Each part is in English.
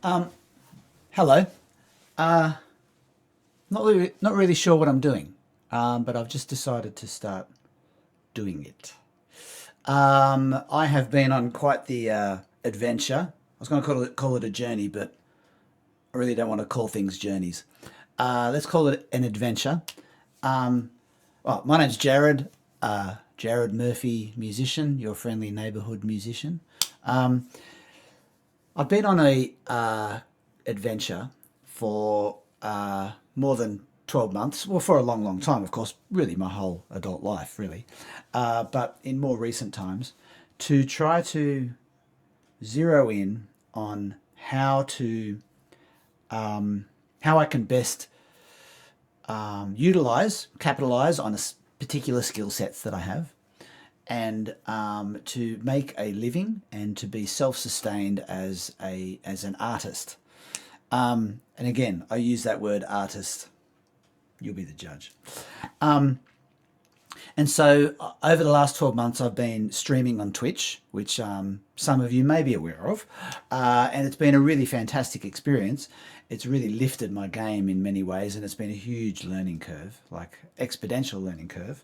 Hello. Not really sure what I'm doing, but I've just decided to start doing it. I have been on quite the adventure. I was going to call it a journey, but I really don't want to call things journeys. Let's call it an adventure. Well, my name's Jarrod. Jarrod Murphy, musician, your friendly neighbourhood musician. I've been on a adventure for more than 12 months, well, for a long, long time, of course, really my whole adult life, really. But in more recent times, to try to zero in on how I can best capitalize on particular skill sets that I have, and to make a living and to be self-sustained as an artist. And again, I use that word artist. You'll be the judge. And so over the last 12 months, I've been streaming on Twitch, which some of you may be aware of. And it's been a really fantastic experience. It's really lifted my game in many ways, and it's been a huge learning curve, like exponential learning curve.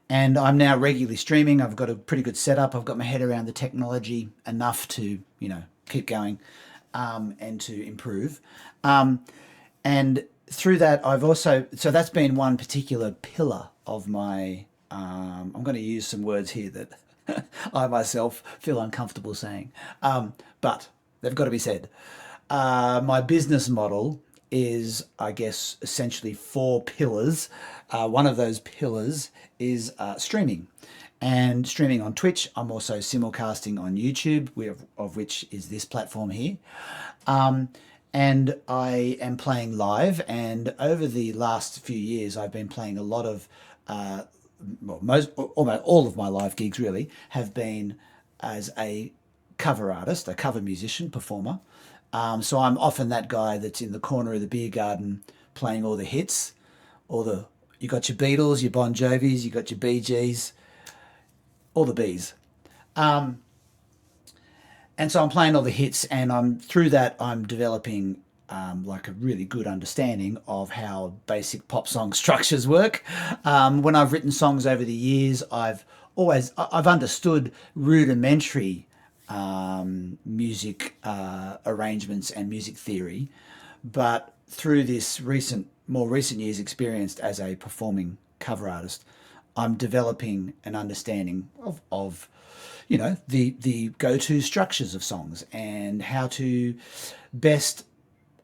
And I'm now regularly streaming. I've got a pretty good setup. I've got my head around the technology enough to, keep going and to improve. And through that, so that's been one particular pillar of my, I'm going to use some words here that I myself feel uncomfortable saying, but they've got to be said. My business model is, I guess, essentially four pillars. One of those pillars is streaming. And streaming on Twitch. I'm also simulcasting on YouTube, of which is this platform here. And I am playing live. And over the last few years, I've been playing a lot of, almost all of my live gigs really have been as a cover artist, a cover musician, performer. So I'm often that guy that's in the corner of the beer garden playing all the hits, you got your Beatles, your Bon Jovis, you got your Bee Gees, all the bees. And so I'm playing all the hits, and through that I'm developing like a really good understanding of how basic pop song structures work. When I've written songs over the years, I've understood rudimentary music arrangements and music theory, but through this more recent years experienced as a performing cover artist, I'm developing an understanding of the go-to structures of songs and how to best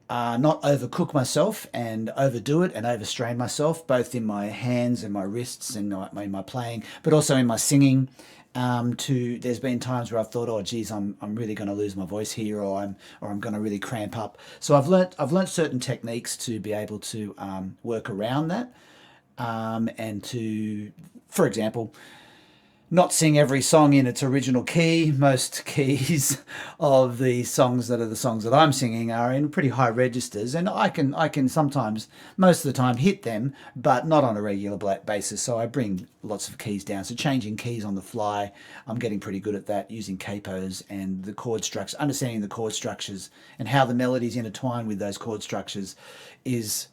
not overcook myself and overdo it and overstrain myself, both in my hands and my wrists and in my playing, but also in my singing. There's been times where I've thought, oh geez, I'm really going to lose my voice here, or I'm going to really cramp up. So I've learnt certain techniques to be able to work around that, and to, for example, not sing every song in its original key. Most keys of the songs that I'm singing are in pretty high registers, and I can sometimes, most of the time, hit them, but not on a regular basis. So I bring lots of keys down. So changing keys on the fly, I'm getting pretty good at that, using capos and the chord structures, understanding the chord structures and how the melodies intertwine with those chord structures is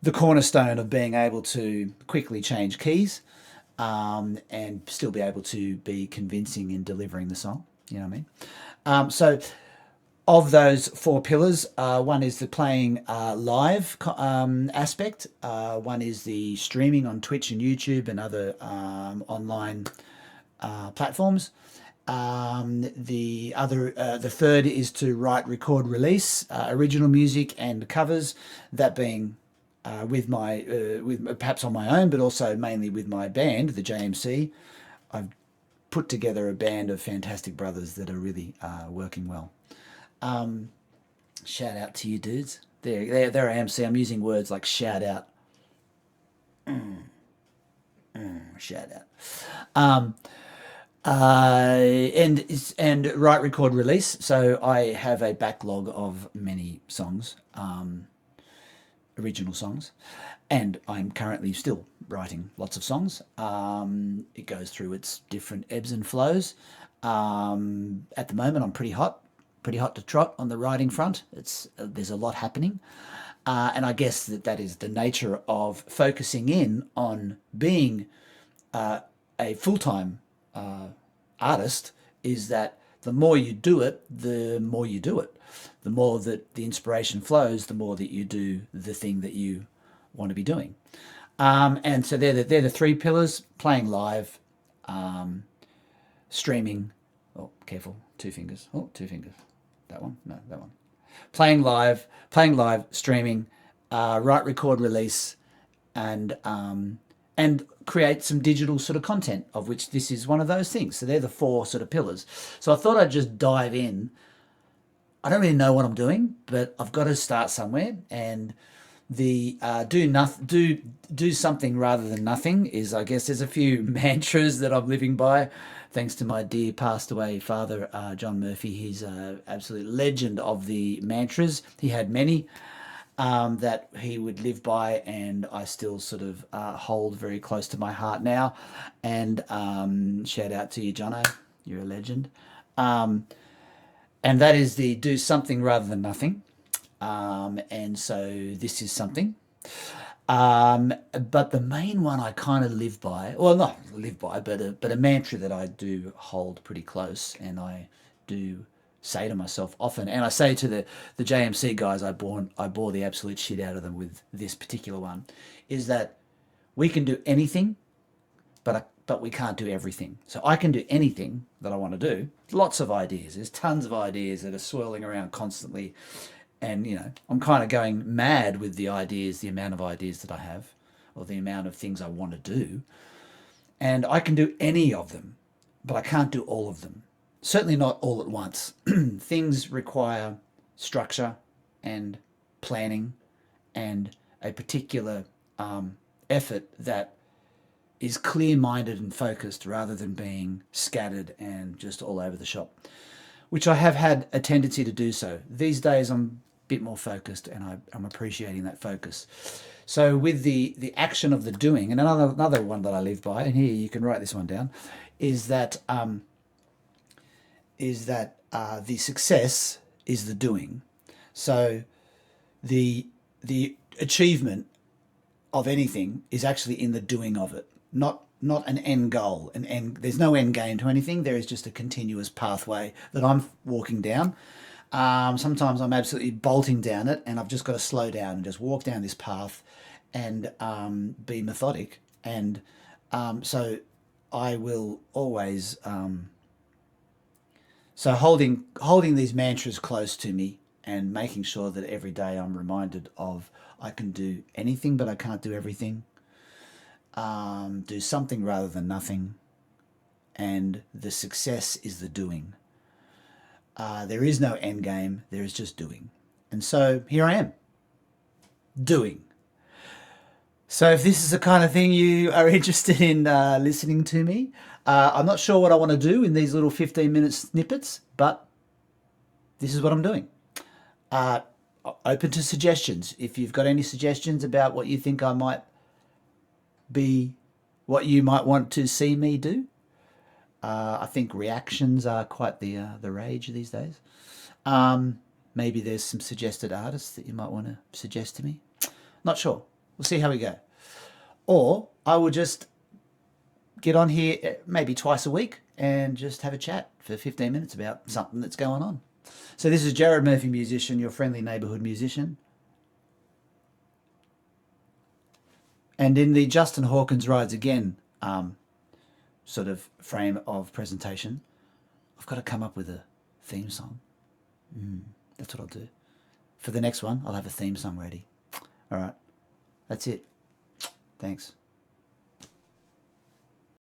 the cornerstone of being able to quickly change keys, and still be able to be convincing in delivering the song. You know what I mean? So of those four pillars, one is the playing live aspect. One is the streaming on Twitch and YouTube and other online platforms. The third is to write, record, release original music and covers. That being with perhaps on my own, but also mainly with my band, the JMC. I've put together a band of fantastic brothers that are really working well. Shout out to you dudes. There I am. See, I'm using words like shout out, shout out, and write, record, release. So I have a backlog of many songs. Original songs, and I'm currently still writing lots of songs. It goes through its different ebbs and flows. At the moment, I'm pretty hot. pretty hot to trot on the writing front. There's a lot happening. And I guess that is the nature of focusing in on being a full-time artist, is that the more you do it, the more you do it. The more that the inspiration flows, the more that you do the thing that you want to be doing. And so they're the three pillars: playing live, streaming. Oh, careful, two fingers. Oh, two fingers. That one? No, that one. Playing live, streaming, write, record, release, and create some digital sort of content, of which this is one of those things. So they're the four sort of pillars. So I thought I'd just dive in. I don't really know what I'm doing, but I've got to start somewhere. And the do something rather than nothing is, I guess, there's a few mantras that I'm living by, thanks to my dear passed away father, John Murphy. He's an absolute legend of the mantras. He had many that he would live by, and I still sort of hold very close to my heart now. And shout out to you, Jono. You're a legend. And that is the do something rather than nothing. And so this is something. But the main one I kind of live by, well, not live by, but a mantra that I do hold pretty close, and I do say to myself often, and I say to the JMC guys, I bore the absolute shit out of them with this particular one, is that we can do anything, but we can't do everything. So I can do anything that I want to do. Lots of ideas. There's tons of ideas that are swirling around constantly. And, I'm kind of going mad with the ideas, the amount of ideas that I have, or the amount of things I want to do. And I can do any of them, but I can't do all of them. Certainly not all at once. Things require structure and planning and a particular effort that is clear-minded and focused, rather than being scattered and just all over the shop, which I have had a tendency to do so. These days I'm a bit more focused, and I'm appreciating that focus. So with the action of the doing, and another one that I live by, and here you can write this one down, is that the success is the doing. So the achievement of anything is actually in the doing of it, not an end goal. There's no end game to anything. There is just a continuous pathway that I'm walking down. Sometimes I'm absolutely bolting down it, and I've just got to slow down and just walk down this path and be methodic. And so I will always so holding these mantras close to me, and making sure that every day I'm reminded of, I can do anything, but I can't do everything. Do something rather than nothing, and the success is the doing. There is no end game, there is just doing. And so here I am, doing. So if this is the kind of thing you are interested in listening to me, I'm not sure what I want to do in these little 15-minute snippets, but this is what I'm doing. Open to suggestions. If you've got any suggestions about what you think I might be, what you might want to see me do. I think reactions are quite the rage these days. Maybe there's some suggested artists that you might want to suggest to me. Not sure. We'll see how we go. Or I will just get on here maybe twice a week and just have a chat for 15 minutes about something that's going on. So this is Jarrod Murphy Musician, your friendly neighbourhood musician. And in the Justin Hawkins Rides Again sort of frame of presentation, I've got to come up with a theme song. That's what I'll do. For the next one, I'll have a theme song ready. All right. That's it. Thanks.